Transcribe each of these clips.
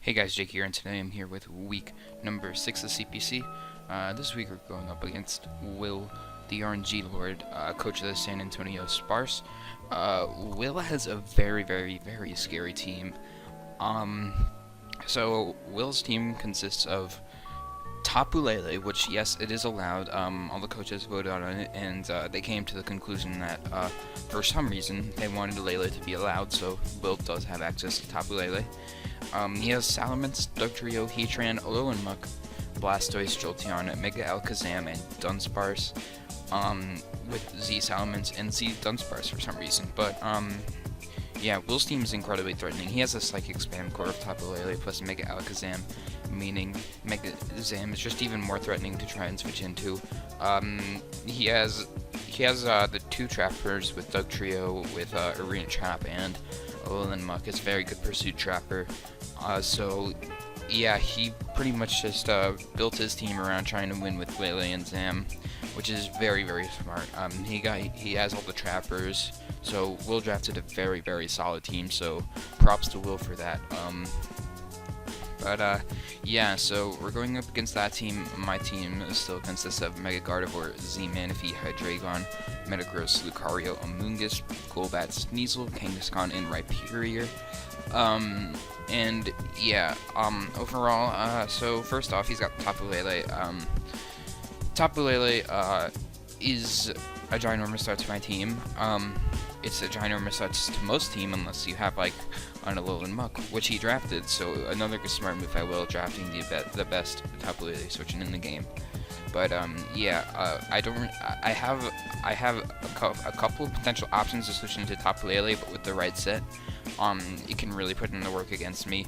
Hey guys, Jake here, and today I'm here with week number 6 of CPC. This week we're going up against Will, the RNG Lord, coach of the San Antonio Sparce. Will has a very scary team. So Will's team consists of Tapu Lele, which, yes, it is allowed. All the coaches voted on it, and they came to the conclusion that for some reason they wanted Lele to be allowed, so Will does have access to Tapu Lele. He has Salamence, Dugtrio, Heatran, Ololan-Muk, Blastoise, Jolteon, Mega Alakazam, and Dunsparce, with Z Salamence and Z Dunsparce for some reason. But, yeah, Will's team is incredibly threatening. He has a Psychic Spam core of Tapu Lele plus Mega Alakazam, meaning Mega Zam is just even more threatening to try and switch into. He has the two trappers with Dugtrio, with Arena Trap, and Ololan-Muk is a very good Pursuit Trapper. So, yeah, he pretty much just built his team around trying to win with Lele and Zam, which is very smart. He has all the trappers, so Will drafted a very solid team. So props to Will for that. Yeah, so we're going up against that team. My team still consists of Mega Gardevoir, Z Manaphy, Hydreigon, Metagross, Lucario, Amoonguss, Golbat, Sneasel, Kangaskhan, and Rhyperior. And yeah, overall, so first off, he's got Tapu Lele. Tapu Lele, is a ginormous threat to my team. It's a ginormous threat to most team unless you have, like, an Alolan-Muk, which he drafted, so another smart move by Will, drafting the best Tapu Lele switching in the game. But, yeah, I have a couple of potential options to switch into Tapu Lele, but with the right set, it can really put in the work against me.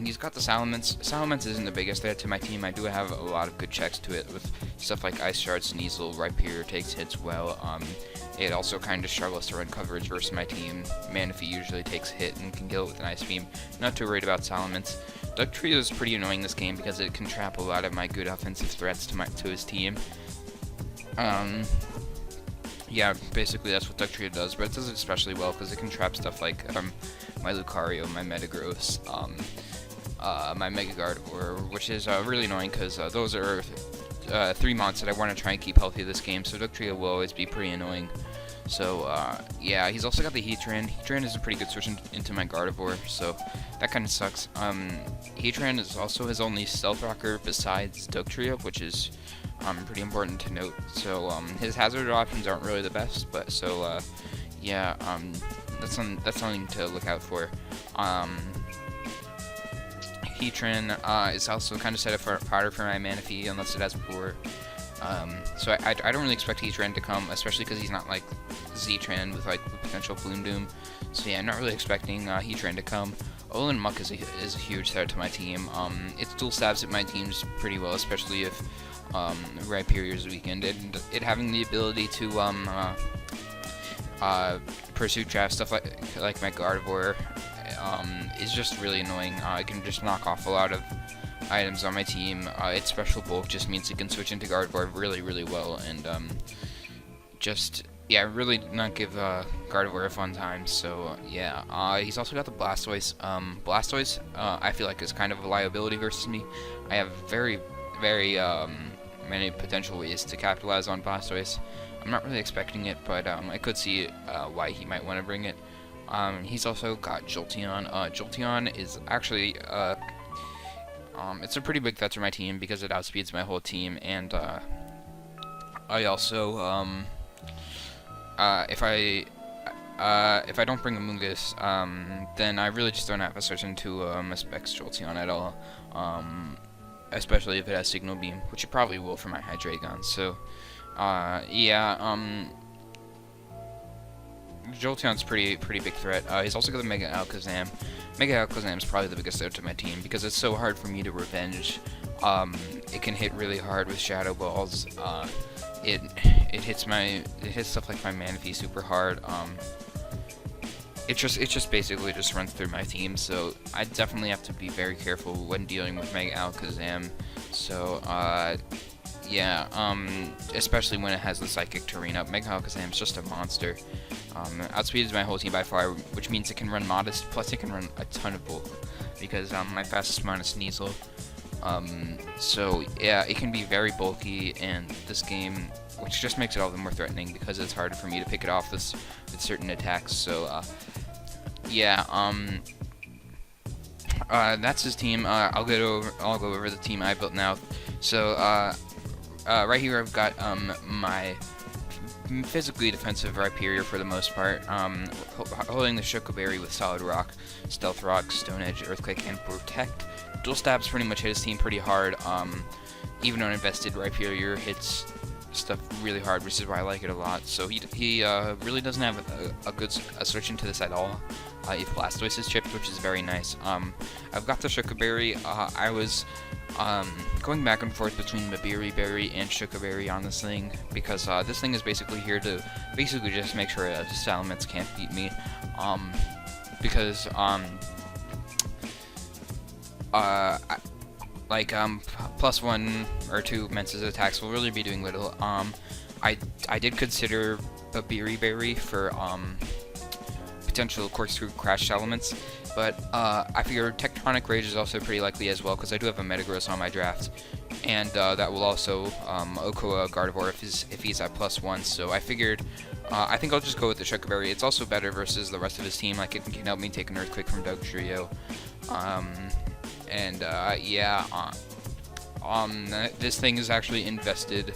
He's got the Salamence. Salamence isn't the biggest threat to my team. I do have a lot of good checks to it with stuff like Ice Shard, Sneasel, Rhyperior takes hits well. It also kind of struggles to run coverage versus my team. Manaphy usually takes hit and can kill it with an Ice Beam. Not too worried about Salamence. Dugtrio is pretty annoying this game because it can trap a lot of my good offensive threats to his team. Yeah, basically that's what Dugtrio does, but it does it especially well because it can trap stuff like my Lucario, my Metagross, my Mega Gardevoir, which is really annoying because those are 3 months that I want to try and keep healthy this game, so Dugtrio will always be pretty annoying. So, yeah, he's also got the Heatran. Heatran is a pretty good switch into my Gardevoir, so that kind of sucks. Heatran is also his only Stealth Rocker besides Dugtrio, which is pretty important to note. So, his hazard options aren't really the best, but so, yeah, that's something to look out for. Heatran is also kind of set up harder for my Manaphy unless it has Poor. So I don't really expect Heatran to come, especially because he's not like Z-Tran with like potential Bloom Doom. So yeah, I'm not really expecting Heatran to come. Ololan-Muk is a huge threat to my team. It dual stabs at my teams pretty well, especially if Rhyperior is weakened. And it having the ability to Pursuit Trap stuff like my Gardevoir is just really annoying. It can just knock off a lot of items on my team. Its special bulk just means it can switch into Gardevoir really well, and just, yeah, really not give Gardevoir a fun time. So yeah, he's also got the Blastoise. Blastoise, I feel like is kind of a liability versus me. I have very many potential ways to capitalize on Blastoise. I'm not really expecting it, but I could see why he might want to bring it. He's also got Jolteon. Jolteon is actually it's a pretty big threat to my team because it outspeeds my whole team, and I also if I don't bring Amoonguss, then I really just don't have a switch into a Specs Jolteon at all. Especially if it has Signal Beam, which it probably will for my Hydreigon. So yeah, Jolteon's pretty big threat. He's also got the Mega Alakazam. Mega Alakazam is probably the biggest threat to my team because it's so hard for me to revenge. It can hit really hard with Shadow Balls. It hits stuff like my Manaphy super hard. It just basically just runs through my team. So I definitely have to be very careful when dealing with Mega Alakazam. So yeah, especially when it has the Psychic Terrain up. Mega Alakazam's just a monster. Outspeeds my whole team by far, which means it can run Modest, plus it can run a ton of Bulk, because my fastest mount is Sneasel. So yeah, it can be very bulky, and this game, which just makes it all the more threatening because it's harder for me to pick it off with certain attacks. So yeah, that's his team. I'll go over the team I built now. So right here I've got my physically defensive Rhyperior for the most part, holding the Chocoberry with Solid Rock, Stealth Rock, Stone Edge, Earthquake, and Protect. Dual Stabs pretty much hit his team pretty hard. Even uninvested Rhyperior hits stuff really hard, which is why I like it a lot. So he really doesn't have a good switch into this at all. If Blastoise is chipped, which is very nice. I've got the Chocoberry. I was going back and forth between Mabiri Berry and Chocoberry on this thing, because this thing is basically here to just make sure Salamence can't beat me. Because plus 1 or 2 Mensa's attacks will really be doing little. I did consider Mabiri Berry for potential Corkscrew Crash Salamence, but I figure Tectonic Rage is also pretty likely as well, because I do have a Metagross on my draft, and that will also Oko Gardevoir if he's at +1. So I figured I think I'll just go with the Chocoberry. It's also better versus the rest of his team. Like, it can help me take an Earthquake from Dugtrio. Yeah, this thing is actually invested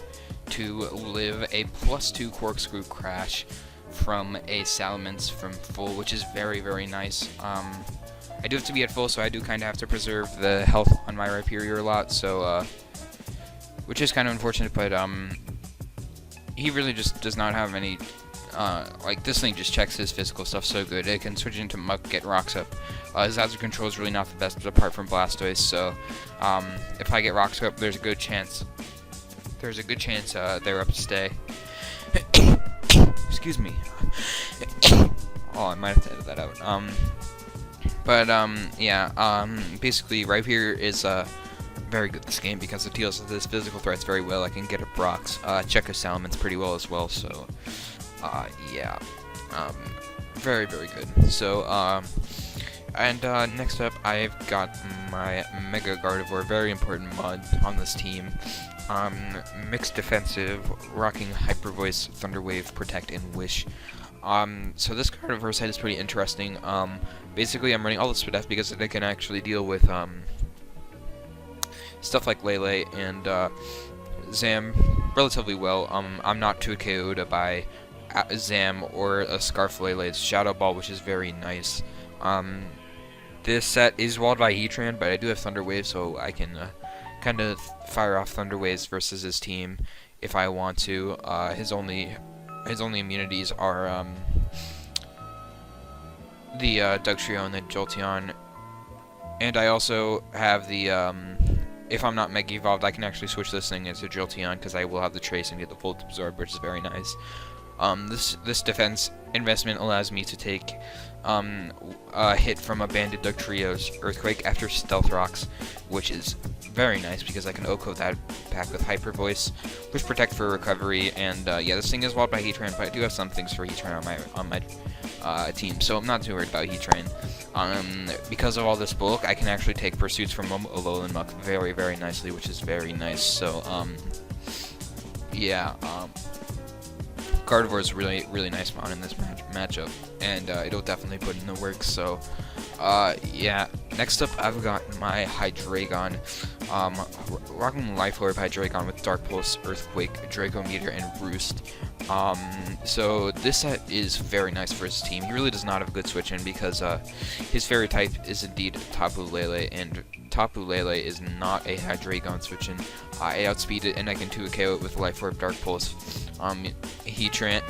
to live a +2 Corkscrew Crash from a Salamence from full, which is very, very nice. I do have to be at full, so I do kind of have to preserve the health on my Rhyperior a lot, so, which is kind of unfortunate, but, he really just does not have any, like, this thing just checks his physical stuff so good. It can switch into Muck, get rocks up. His hazard control is really not the best apart from Blastoise, so, if I get rocks up, there's a good chance they're up to stay. Excuse me. Oh, I might have to edit that out. Basically, Rhyperior is very good this game because it deals with his physical threats very well. I can get a Brox, check a Salamence pretty well as well, so, yeah. Very, very good. So, next up, I've got my Mega Gardevoir, very important mod on this team. Mixed defensive, rocking Hyper Voice, Thunder Wave, Protect, and Wish. So this Gardevoir set is pretty interesting. Basically, I'm running all the Spadef because they can actually deal with stuff like Lele and Zam relatively well. I'm not too KO'd by Zam or a Scarf Lele's Shadow Ball, which is very nice. This set is walled by Heatran, but I do have Thunder Wave, so I can kind of fire off Thunder Waves versus his team if I want to. His only immunities are the Dugtrio and the Jolteon, and I also have the if I'm not Mega Evolved, I can actually switch this thing into Jolteon because I will have the Trace and get the Volt Absorb, which is very nice. This defense investment allows me to take a hit from a Banded Dugtrio's Earthquake after Stealth Rocks, which is very nice because I can Oko that back with Hyper Voice, Push Protect for recovery, and yeah, this thing is walled by Heatran, but I do have some things for Heatran on my team, so I'm not too worried about Heatran. Because of all this bulk, I can actually take Pursuits from Alolan Muck very, very nicely, which is very nice. So yeah, Gardevoir is really, really nice mod in this matchup, and it'll definitely put in the work. So, yeah. Next up, I've got my Hydreigon, rocking Life Orb Hydreigon with Dark Pulse, Earthquake, Draco Meteor, and Roost. So this set is very nice for his team. He really does not have a good switch in because his fairy type is indeed Tapu Lele, and Tapu Lele is not a Hydreigon switch in. I outspeed it and I can 2 KO it with Life Orb, Dark Pulse. A Heatran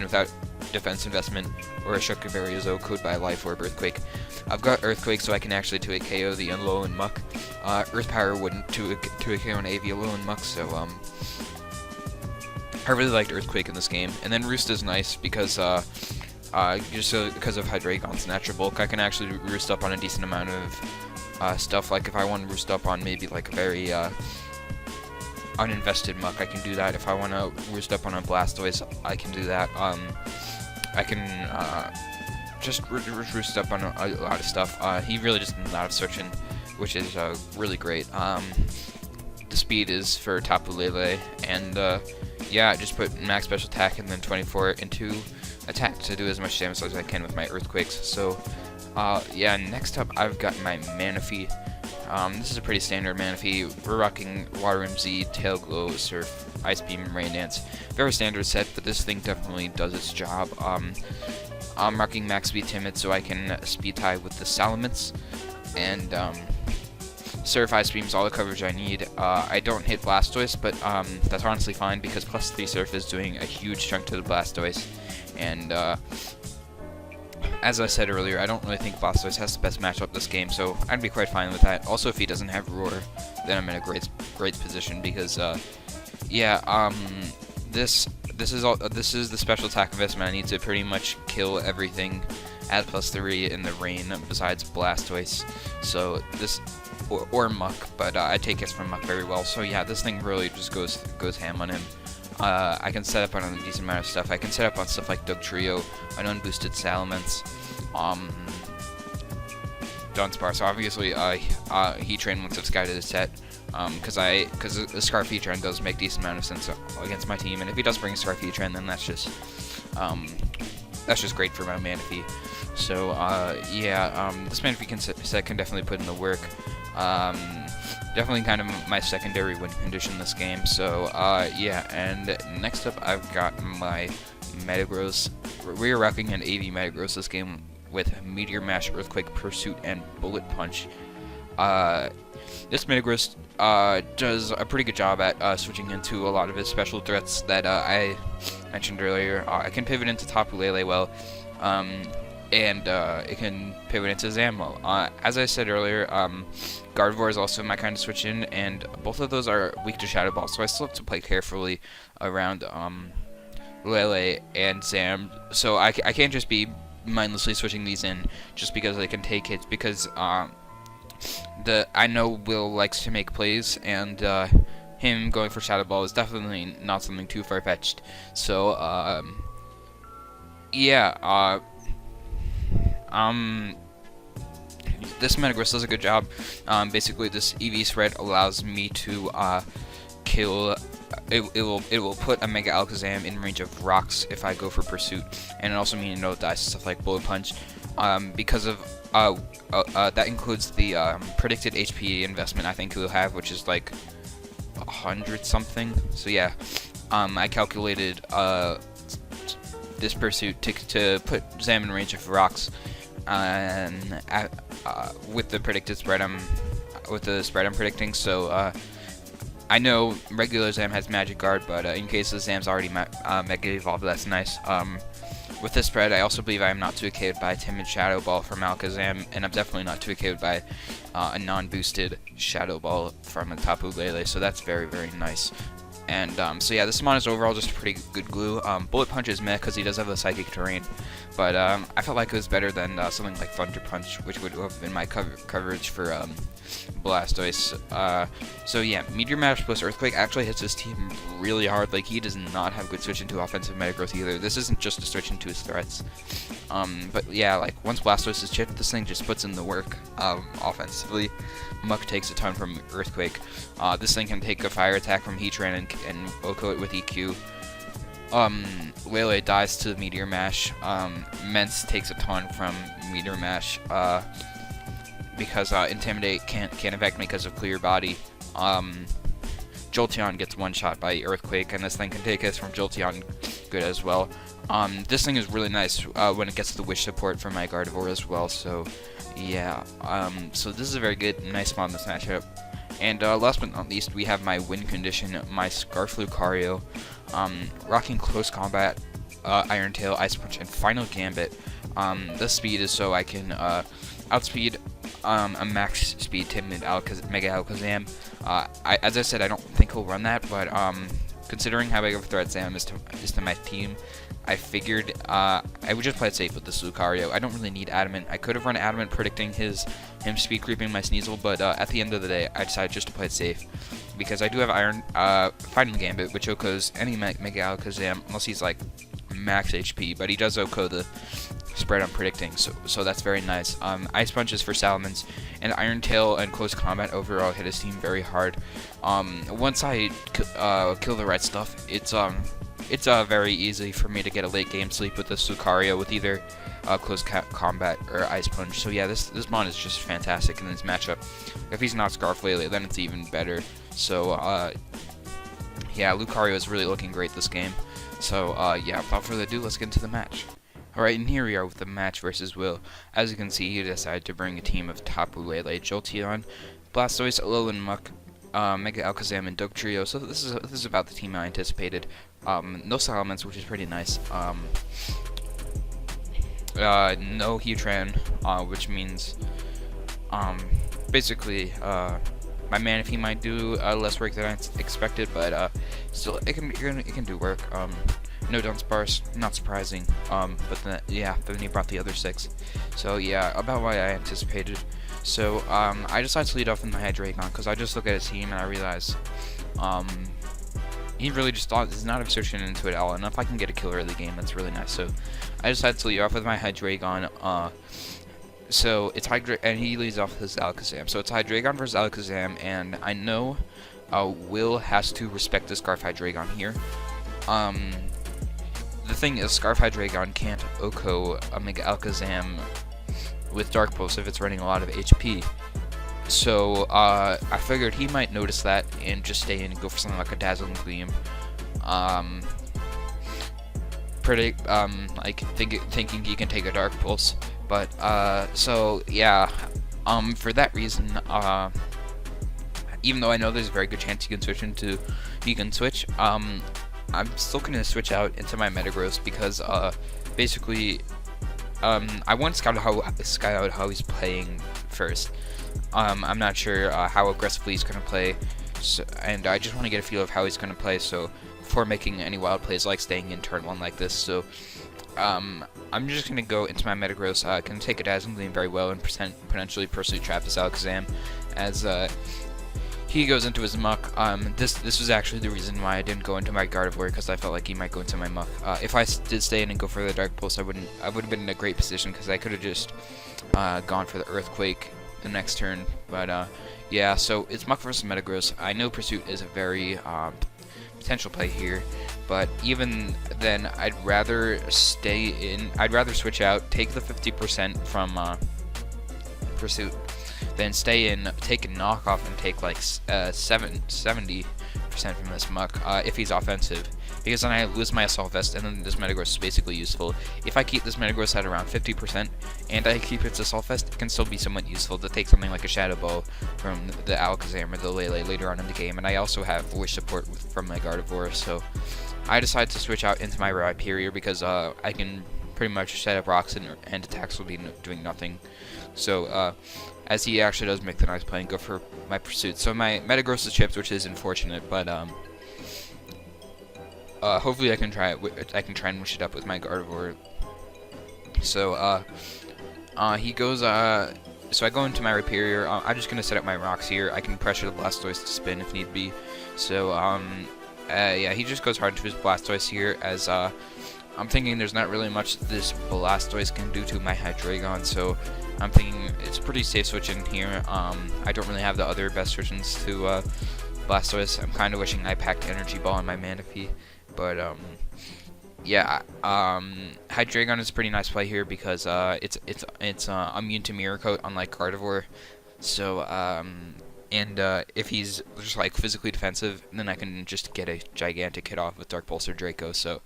without defense investment, or a Chocoberry is OHKO'd by Life Orb Earthquake. I've got Earthquake so I can actually 2 KO the Alolan Muck. Earth Power wouldn't 2 KO an AV Alolan Muck, so I really liked Earthquake in this game. And then Roost is nice because because of Hydreigon's natural bulk, I can actually roost up on a decent amount of stuff. Like if I want to roost up on maybe like a very uninvested muck, I can do that. If I want to roost up on a Blastoise, I can do that. I can just roost up on a lot of stuff. He really just does a lot of searching, which is really great. The speed is for Tapu Lele, and yeah, just put max special attack and then 24 into attack to do as much damage as I can with my Earthquakes. So yeah, next up I've got my Manaphy. This is a pretty standard Manaphy. We're rocking Water MZ, Tail Glow, Surf, Ice Beam, Rain Dance. Very standard set, but this thing definitely does its job. I'm rocking Max Speed Timid so I can speed tie with the Salamence, and Surf, Ice Beam's all the coverage I need. I don't hit Blastoise, but that's honestly fine because plus 3 Surf is doing a huge chunk to the Blastoise, and as I said earlier, I don't really think Blastoise has the best matchup this game, so I'd be quite fine with that. Also, if he doesn't have Roar, then I'm in a great position because, yeah, this is the special attack investment I need to pretty much kill everything at +3 in the rain besides Blastoise. So this or Muck, but I take hits from Muck very well. So yeah, this thing really just goes ham on him. I can set up on a decent amount of stuff. I can set up on stuff like Dugtrio, an unboosted Salamence, Dunsparce. Obviously, Heatran once it's guided his set, because the Scarf Heatran does make decent amount of sense against my team, and if he does bring Scarf Heatran, then that's just great for my Manaphy. So yeah, this Manaphy set can definitely put in the work. Definitely kind of my secondary win condition this game. So yeah, and next up I've got my Metagross. We're rocking an AV Metagross this game with Meteor Mash, Earthquake, Pursuit, and Bullet Punch. This Metagross does a pretty good job at switching into a lot of his special threats that I mentioned earlier. I can pivot into Tapu Lele well, and it can pivot into Zam well. As I said earlier, Gardevoir is also my kind of switch in, and both of those are weak to Shadow Ball, so I still have to play carefully around Lele and Zam. So I can't just be mindlessly switching these in just because they can take hits, because I know Will likes to make plays, and him going for Shadow Ball is definitely not something too far-fetched. So yeah, this Metagross does a good job. Basically, this EV spread allows me to kill. It will put a Mega Alakazam in range of rocks if I go for Pursuit, and it also means no dice stuff like Bullet Punch. Because of that includes the predicted HP investment I think he'll have, which is like 100 something. So yeah, I calculated this Pursuit to put Zam in range of rocks. With the predicted spread I'm predicting, so I know regular Zam has Magic Guard, but in case the Zam's already Mega Evolved, that's nice. With this spread, I also believe I am not 2K'd by Timid Shadow Ball from Alakazam, and I'm definitely not 2K'd by a non-boosted Shadow Ball from a Tapu Lele, so that's very, very nice. And so yeah, this Mon is overall just a pretty good glue. Bullet Punch is meh because he does have the Psychic Terrain, but I felt like it was better than something like Thunder Punch, which would have been my coverage for Blastoise. So yeah, Meteor Mash plus Earthquake actually hits his team really hard. Like, he does not have good switch into offensive Metagross either. This isn't just a switch into his threats. But yeah, like, once Blastoise is chipped, this thing just puts in the work offensively. Muck takes a ton from Earthquake. This thing can take a fire attack from Heatran and OHKO it with EQ. Lele dies to Meteor Mash. Mence takes a ton from Meteor Mash because Intimidate can't affect me because of Clear Body. Jolteon gets one shot by Earthquake, and this thing can take us from Jolteon good as well. This thing is really nice when it gets the Wish support from my Gardevoir as well, so yeah. So this is a very good, nice mod in this matchup. And last but not least, we have my win condition, my Scarf Lucario, rocking Close Combat, Iron Tail, Ice Punch, and Final Gambit. The speed is so I can outspeed a max speed Timid Mega Alakazam. As I said, I don't think he'll run that, but considering how big of a threat Zam is to my team, I figured I would just play it safe with this Lucario. I don't really need Adamant. I could have run Adamant predicting him speed creeping my Sneasel, but at the end of the day, I decided just to play it safe. Because I do have Iron Fighting Gambit, which OHKOs any Mega Alakazam, unless he's like max HP, but he does OHKO the spread I'm predicting, so that's very nice. Ice Punches for Salamence, and Iron Tail and Close Combat overall hit his team very hard. Once I kill the right stuff, it's very easy for me to get a late game sleep with this Lucario with either Close Combat or Ice Punch. So yeah, this mon is just fantastic in this matchup. If he's not Scarflele, then it's even better. So yeah, Lucario is really looking great this game. So yeah, without further ado, let's get into the match. Alright, and here we are with the match versus Will. As you can see, he decided to bring a team of Tapu Lele, Jolteon, Blastoise, Alolan Muck, Mega Alakazam, and Dugtrio. So this is about the team I anticipated. No Salamence, which is pretty nice. No Heatran, which means basically my Manaphy might do less work than I expected, but still it can do work. No Sparce, not surprising. But then, yeah, then he brought the other 6. So yeah, about what I anticipated. So I decided to lead off with my Hydreigon because I just look at his team and I realize he really just thought he's not searching into it at all. And if I can get a kill early game, that's really nice. So I decided to lead off with my Hydreigon. So it's and he leads off with his Alakazam. So it's Hydreigon versus Alakazam, and I know Will has to respect the Scarf Hydreigon here. The thing is, Scarf Hydreigon can't OHKO a Mega Alakazam with Dark Pulse if it's running a lot of HP. So I figured he might notice that and just stay in and go for something like a Dazzling Gleam. Thinking he can take a Dark Pulse. But so yeah, for that reason, even though I know there's a very good chance he can switch, I'm still gonna switch out into my Metagross because basically I want to scout out how he's playing first. I'm not sure how aggressively he's gonna play, and I just want to get a feel of how he's gonna play. So before making any wild plays like staying in turn 1 like this, so I'm just gonna go into my Metagross. Can take a Dazzling Gleam very well and potentially Pursuit Trap this Alakazam as he goes into his Muck. This was actually the reason why I didn't go into my Gardevoir, because I felt like he might go into my Muck. If I did stay in and go for the Dark Pulse, I would have been in a great position because I could have just gone for the Earthquake the next turn. But yeah, so it's Muck versus Metagross. I know Pursuit is a very potential play here, but even then, I'd rather stay in. I'd rather switch out, take the 50% from Pursuit, then stay in, take a knockoff, and take like 70% from this Muck if he's offensive. Because then I lose my Assault Vest, and then this Metagross is basically useful. If I keep this Metagross at around 50%, and I keep its Assault Vest, it can still be somewhat useful to take something like a Shadow Ball from the Alakazam or the Lele later on in the game. And I also have voice support from my Gardevoir, so I decided to switch out into my Rhyperior because I can pretty much set up rocks and attacks will be doing nothing. So as he actually does make the nice play and go for my Pursuit. So my Metagross is chipped, which is unfortunate, but hopefully I can try and wish it up with my Gardevoir. So he goes so I go into my Rhyperior. I'm just gonna set up my rocks here. I can pressure the Blastoise to spin if need be. So yeah, he just goes hard into his Blastoise here as I'm thinking there's not really much this Blastoise can do to my Hydreigon, so I'm thinking it's pretty safe switching here. I don't really have the other best switchings to Blastoise. I'm kind of wishing I packed Energy Ball on my Manaphy, but yeah, Hydreigon is a pretty nice play here because it's immune to Mirror Coat unlike Gardevoir. So and if he's just like physically defensive, then I can just get a gigantic hit off with Dark Pulse or Draco. So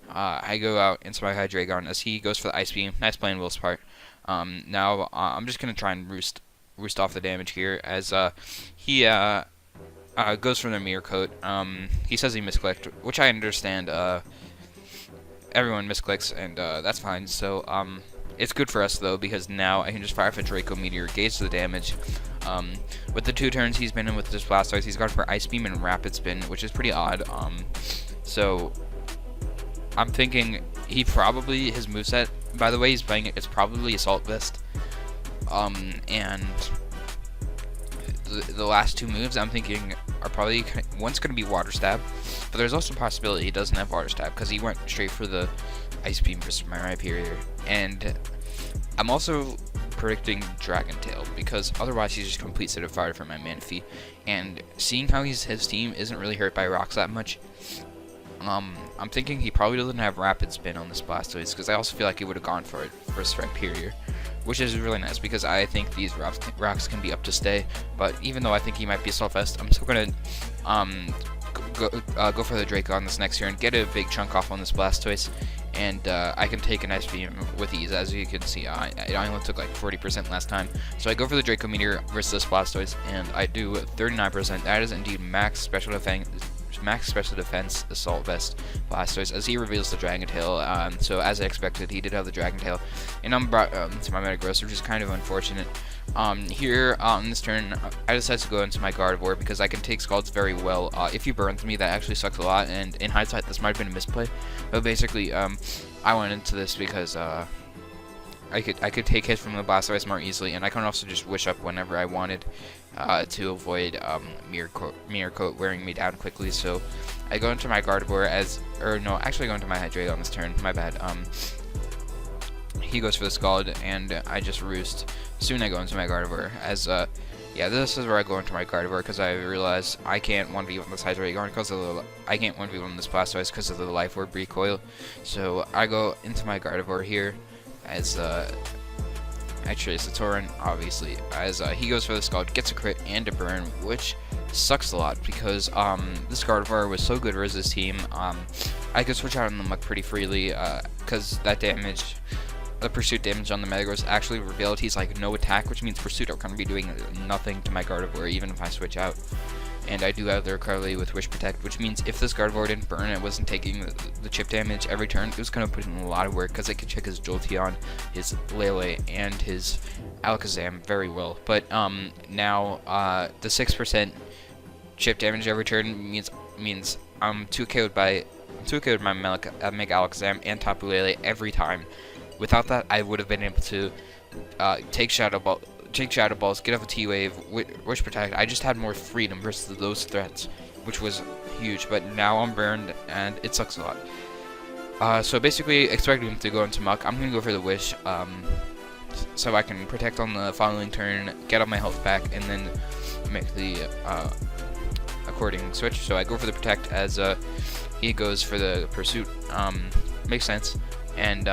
I go out into my Hydreigon as he goes for the Ice Beam. Nice play on Will's part. Now I'm just gonna try and roost off the damage here as he goes for the Mirror Coat. He says he misclicked, which I understand. Everyone misclicks, and that's fine. So it's good for us though because now I can just fire off a Draco Meteor, gauge the damage. With the 2 turns he's been in with this Blastoise, he's gone for Ice Beam and Rapid Spin, which is pretty odd. So I'm thinking he probably, his moveset, by the way he's playing it, it's probably Assault Vest. And the last two moves I'm thinking are probably, one's going to be Water Stab, but there's also a possibility he doesn't have Water Stab because he went straight for the Ice Beam versus my Rhyperior. And I'm also predicting Dragon Tail because otherwise he's just a complete set of fire for my Manaphy. And seeing how his team isn't really hurt by rocks that much, I'm thinking he probably doesn't have Rapid Spin on this Blastoise because I also feel like he would have gone for it versus Rhyperior, which is really nice because I think these rocks can be up to stay. But even though I think he might be Assault Vest, I'm still gonna go for the Draco on this next turn, get a big chunk off on this Blastoise, and I can take an Ice Beam with ease. As you can see, it only took like 40% last time. So I go for the Draco Meteor versus this Blastoise, and I do 39%. That is indeed max special defense Assault Vest Blastoise as he reveals the Dragon Tail. So as I expected, he did have the Dragon Tail, and I'm brought to my Metagross, which is kind of unfortunate. Here on this turn, I decided to go into my Gardevoir because I can take Scalds very well. If he burns me, that actually sucks a lot, and in hindsight, this might have been a misplay. But basically, I went into this because I could take hits from the Blastoise more easily, and I can also just Wish Up whenever I wanted to avoid Mirror Coat wearing me down quickly. So I go into my Gardevoir I go into my Hydreigon on this turn. My bad. He goes for the Scald, and I just Roost. Soon I go into my Gardevoir as yeah, this is where I go into my Gardevoir because I realize I can't 1v1 this Hydreigon because of the I can't 1v1 this Blastoise because of the Life Orb recoil. So I go into my Gardevoir here as actually it's a Tauren, obviously, as he goes for the Scald, gets a crit and a burn, which sucks a lot because this Gardevoir was so good versus his team. I could switch out on the Muck pretty freely because that damage, the Pursuit damage on the Metagross actually revealed he's like no attack, which means Pursuit are going to be doing nothing to my Gardevoir even if I switch out. And I do have the recovery with Wish Protect, which means if this Gardevoir didn't burn, it wasn't taking the chip damage every turn, it was going to put in a lot of work because it could check his Jolteon, his Lele, and his Alakazam very well. But now the 6% chip damage every turn means I'm 2KO'd by Mega Alakazam and Tapu Lele every time. Without that, I would have been able to take Shadow Balls, get off a T-Wave, Wish Protect. I just had more freedom versus those threats, which was huge, but now I'm burned, and it sucks a lot. So basically, expecting him to go into Muck, I'm going to go for the Wish, so I can Protect on the following turn, get all my health back, and then make the according switch. So I go for the Protect as he goes for the Pursuit. Makes sense. And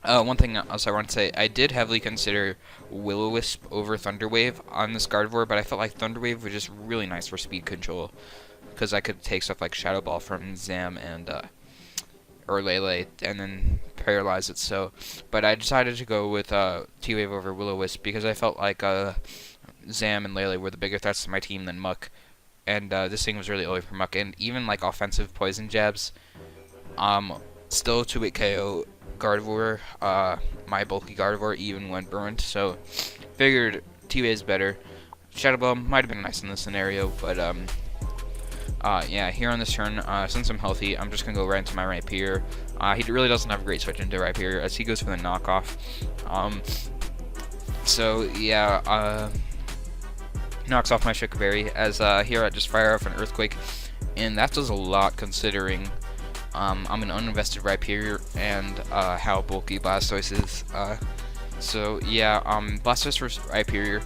one thing else I want to say, I did heavily consider Will-O-Wisp over Thunder Wave on this Gardevoir, but I felt like Thunder Wave was just really nice for speed control, because I could take stuff like Shadow Ball from Zam and or Lele, and then paralyze it. So, but I decided to go with T-Wave over Will-O-Wisp because I felt like Zam and Lele were the bigger threats to my team than Muck, and this thing was really only for Muck, and even like offensive Poison Jabs, still 2-hit KO Gardevoir, my bulky Gardevoir, even when burned. So figured T-Wave is better. Shadow Ball might have been nice in this scenario, but yeah, here on this turn, since I'm healthy, I'm just gonna go right into my Rhyperior. He really doesn't have a great switch into Rhyperior as he goes for the knockoff. So yeah, knocks off my Sugar Berry as here I just fire off an Earthquake, and that does a lot considering I'm an uninvested Rhyperior and how bulky Blastoise is. So yeah, Blastoise versus Rhyperior.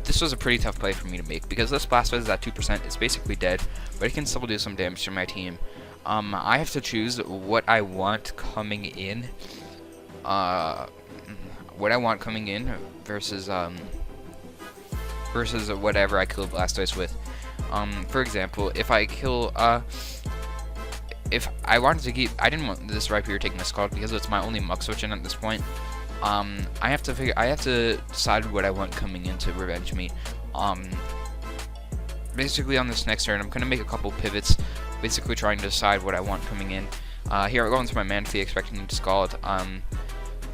This was a pretty tough play for me to make because this Blastoise is at 2%. It's basically dead, but it can still do some damage to my team. I have to choose what I want coming in. What I want coming in versus whatever I kill Blastoise with. For example, if I kill if I wanted to keep, I didn't want this Rhyperior taking the Scald because it's my only Muck switch in at this point. I have to decide what I want coming in to revenge me. Basically on this next turn, I'm gonna make a couple pivots, basically trying to decide what I want coming in. Here I go into my Manaphy, expecting him to Scald.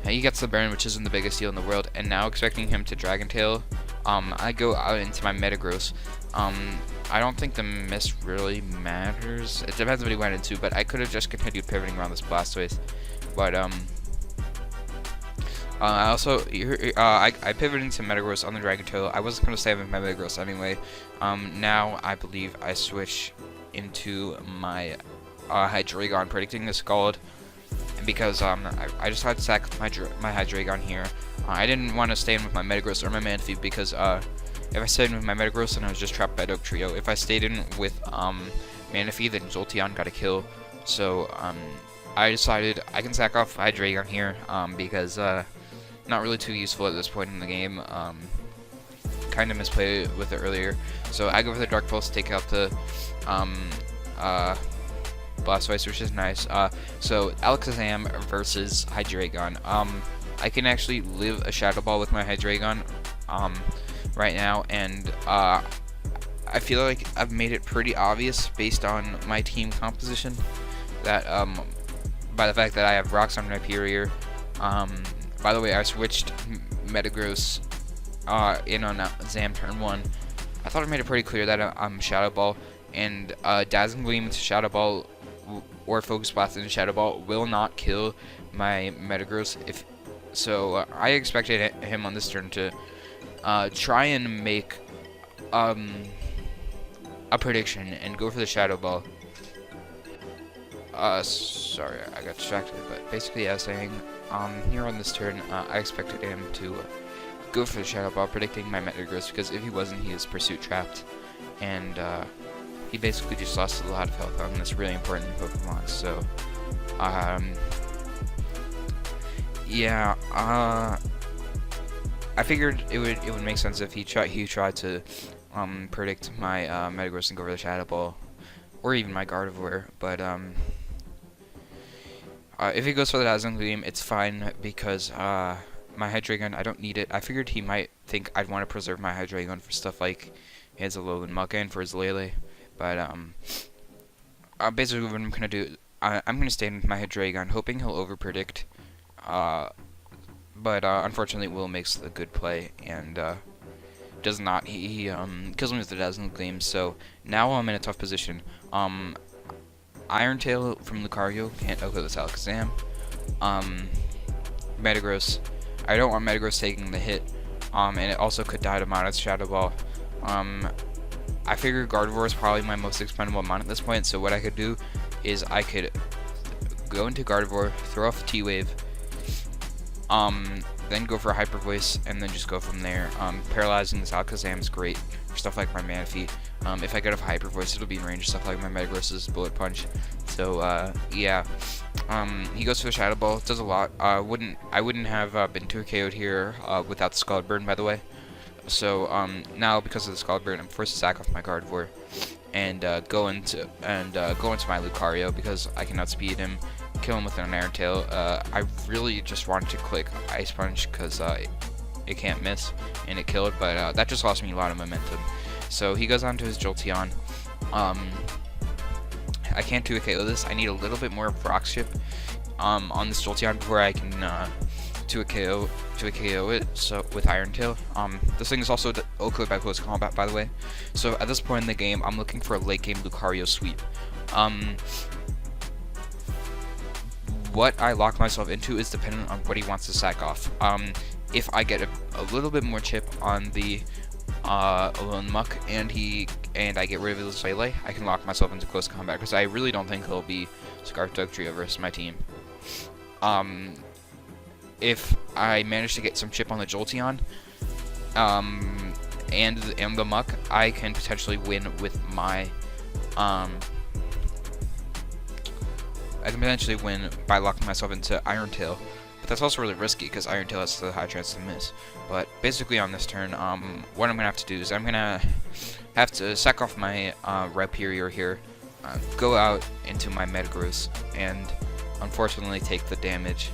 He gets the burn, which isn't the biggest deal in the world, and now expecting him to Dragon Tail. I go out into my Metagross. I don't think the miss really matters. It depends what he went into, but I could have just continued pivoting around this Blastoise. But I also I pivoted into Metagross on the Dragon Tail. I wasn't gonna stay with my Metagross anyway. Now I believe I switch into my Hydreigon, predicting the Scald, because I just had to sack my Hydreigon here. I didn't want to stay in with my Metagross or my Manaphy, because if I stayed in with my Metagross, then I was just trapped by Dugtrio. If I stayed in with Manaphy, then Jolteon got a kill. So I decided I can sack off Hydreigon here, because not really too useful at this point in the game. Kind of misplayed with it earlier. So I go for the Dark Pulse, take out the Blastoise, which is nice. So Alakazam versus Hydreigon. I can actually live a Shadow Ball with my Hydreigon right now, and I feel like I've made it pretty obvious based on my team composition that by the fact that I have Rocks on Rhyperior. By the way, I switched Metagross in on Zam turn 1. I thought I made it pretty clear that I'm Shadow Ball, and Dazzling Gleam into Shadow Ball or Focus Blast into Shadow Ball will not kill my Metagross. So I expected him on this turn to try and make a prediction and go for the Shadow Ball. Sorry, I got distracted, but basically I was saying, here on this turn, I expected him to go for the Shadow Ball, predicting my Metagross, because if he wasn't, he is Pursuit trapped, and he basically just lost a lot of health on this really important Pokemon. So, yeah, I figured it would make sense if he tried to predict my Metagross and go for the Shadow Ball, or even my Gardevoir, but if he goes for the Dazzling Gleam, it's fine, because my Hydreigon, I don't need it. I figured he might think I'd want to preserve my Hydreigon for stuff like his Alolan Muck and for his Lele, but basically what I'm gonna do, I'm gonna stay with my Hydreigon, hoping he'll overpredict, but unfortunately Will makes the good play and does not. He kills me with the Dazzling Gleam. So now I'm in a tough position. Iron Tail from Lucario can't outgo this Alakazam. Metagross, I don't want Metagross taking the hit, and it also could die to Monet's Shadow Ball. I figure Gardevoir is probably my most expendable mon at this point, so what I could do is I could go into Gardevoir, throw off T-Wave, then go for a Hyper Voice, and then just go from there. Paralyzing this Alakazam is great for stuff like my Manaphy. If I get off Hyper Voice, it'll be in range of stuff like my Metagross's Bullet Punch. So yeah, he goes for the Shadow Ball. It does a lot. I wouldn't have been 2KO'd here without the Scald Burn, by the way. So now because of the Scald Burn, I'm forced to sack off my Gardevoir and go into my Lucario because I can outspeed him, kill him with an Iron Tail. I really just wanted to click Ice Punch because it can't miss, and it killed, but that just lost me a lot of momentum. So he goes on to his Jolteon. I can't 2KO this. I need a little bit more of Rock Chip on this Jolteon before I can 2KO it. So with Iron Tail. This thing is also OHKO'd by close combat, by the way. So at this point in the game, I'm looking for a late game Lucario sweep. What I lock myself into is dependent on what he wants to sack off. If I get a little bit more chip on the Alolan Muck and I get rid of his Lele, I can lock myself into close combat because I really don't think he'll be Scarf Dugtrio versus my team. If I manage to get some chip on the Jolteon and the Muck, I can potentially win with my I can potentially win by locking myself into Iron Tail, but that's also really risky because Iron Tail has a high chance to miss. But basically on this turn, what I'm gonna have to do is I'm gonna have to sack off my Rhyperior here, go out into my Metagross, and unfortunately take the damage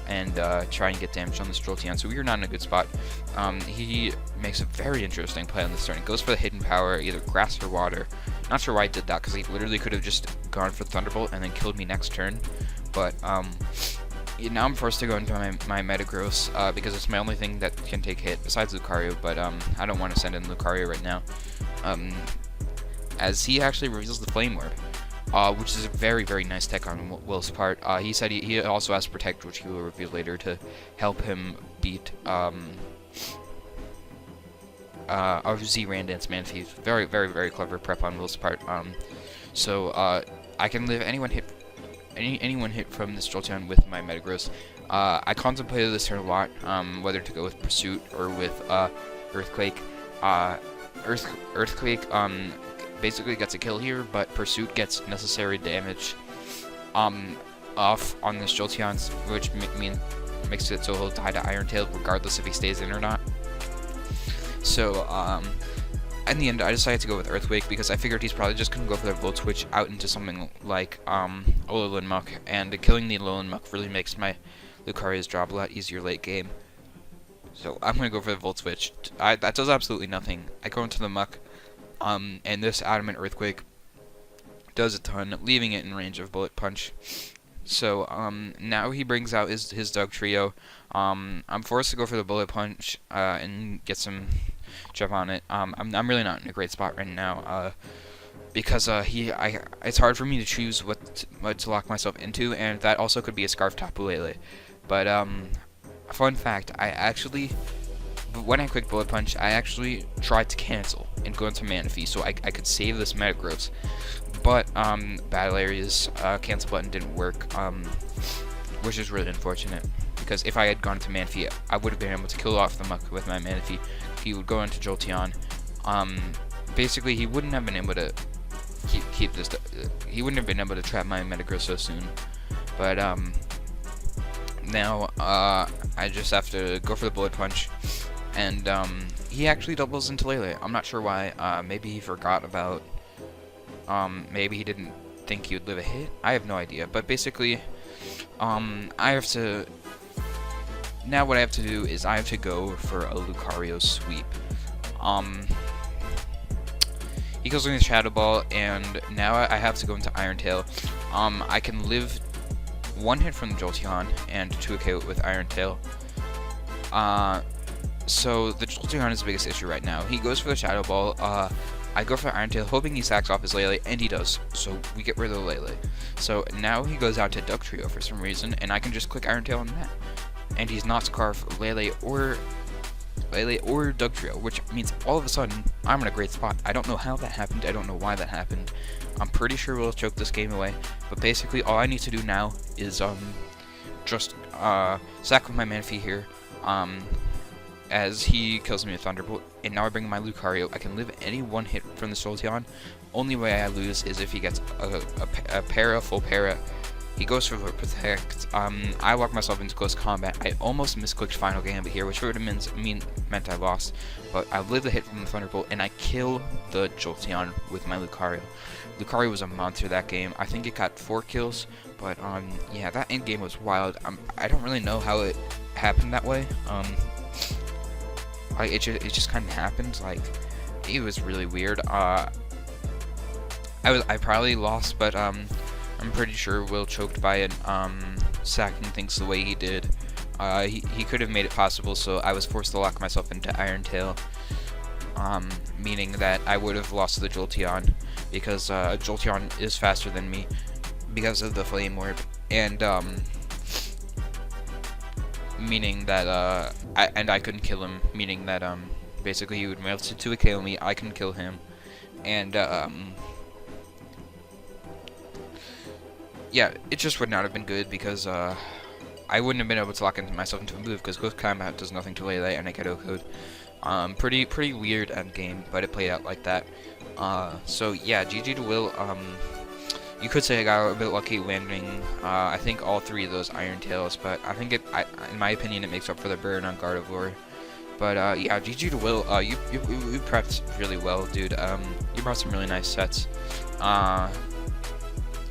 and try and get damage on this Jolteon. So we are not in a good spot. He makes a very interesting play on this turn. He goes for the hidden power, either grass or water. Not sure why he did that, because he literally could have just gone for Thunderbolt and then killed me next turn. But now I'm forced to go into my Metagross, because it's my only thing that can take hit, besides Lucario, but I don't want to send in Lucario right now, as he actually reveals the Flame Orb, which is a very, very nice tech on Will's part. He said he also has Protect, which he will reveal later to help him beat our Z Randance Manphy. Very, very, very clever prep on Will's part. So I can live anyone hit from this Jolteon with my Metagross. I contemplated this turn a lot, whether to go with Pursuit or with Earthquake. Earthquake basically gets a kill here, but Pursuit gets necessary damage off on this Jolteon, which makes it so he'll die to Iron Tail regardless if he stays in or not. So in the end, I decided to go with Earthquake because I figured he's probably just going to go for the Volt Switch out into something like Alolan Muck, and killing the Alolan Muck really makes my Lucario's job a lot easier late game. So I'm going to go for the Volt Switch. That does absolutely nothing. I go into the Muck, and this Adamant Earthquake does a ton, leaving it in range of Bullet Punch. So now he brings out his Dugtrio. I'm forced to go for the Bullet Punch and get some jump on it. I'm really not in a great spot right now because it's hard for me to choose what to lock myself into, and that also could be a Scarf Tapu Lele. But fun fact, when I quick Bullet Punch, I actually tried to cancel and go into Manaphy so I could save this Metagross. But Battle Area's cancel button didn't work, which is really unfortunate, because if I had gone to Manaphy, I would have been able to kill off the Muck with my Manaphy. He would go into Jolteon. Basically, he wouldn't have been able to keep this. He wouldn't have been able to trap my Metagross so soon. But now I just have to go for the Bullet Punch, and he actually doubles into Lele. I'm not sure why. Maybe he forgot about. Maybe he didn't think he would live a hit. I have no idea. But basically, I have to. Now what I have to do is I have to go for a Lucario sweep. He goes into Shadow Ball, and now I have to go into Iron Tail. I can live one hit from the Jolteon and 2k with Iron Tail. So the Jolteon is the biggest issue right now. He goes for the Shadow Ball. I go for Iron Tail, hoping he sacks off his Lele, and he does. So we get rid of the Lele. So now he goes out to Dugtrio for some reason, and I can just click Iron Tail on that. And he's not Scarf, Lele, or Dugtrio, which means all of a sudden I'm in a great spot. I don't know how that happened. I don't know why that happened. I'm pretty sure we'll choke this game away. But basically, all I need to do now is just sack with my Manaphy here, as he kills me with Thunderbolt. And now I bring my Lucario. I can live any one hit from the Jolteon. Only way I lose is if he gets a full para. He goes for the Protect. I lock myself into close combat. I almost misclicked Final Gambit here, which would have meant I lost. But I live the hit from the Thunderbolt, and I kill the Jolteon with my Lucario. Lucario was a monster that game. I think it got 4 kills, but yeah, that end game was wild. I don't really know how it happened that way. It just kind of happened. Like, it was really weird. I probably lost, but I'm pretty sure Will choked by it, sacking things the way he did. He could have made it possible, so I was forced to lock myself into Iron Tail, meaning that I would have lost the Jolteon, because Jolteon is faster than me because of the Flame Orb, and meaning that I couldn't kill him, meaning that basically he would be able to kill me, I couldn't kill him, and yeah, it just would not have been good, because I wouldn't have been able to lock myself into a move, because Close Combat does nothing to Lele, and I get O-Code. Pretty weird end game, but it played out like that. So yeah, GG to Will. You could say I got a bit lucky landing, I think all 3 of those Iron Tails, but I think in my opinion, it makes up for the burn on Gardevoir. But yeah, GG to Will. You prepped really well, dude. You brought some really nice sets.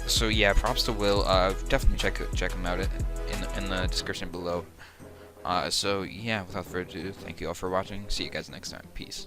So yeah, props to Will. Definitely check him out in the description below. So yeah, without further ado, thank you all for watching. See you guys next time. Peace.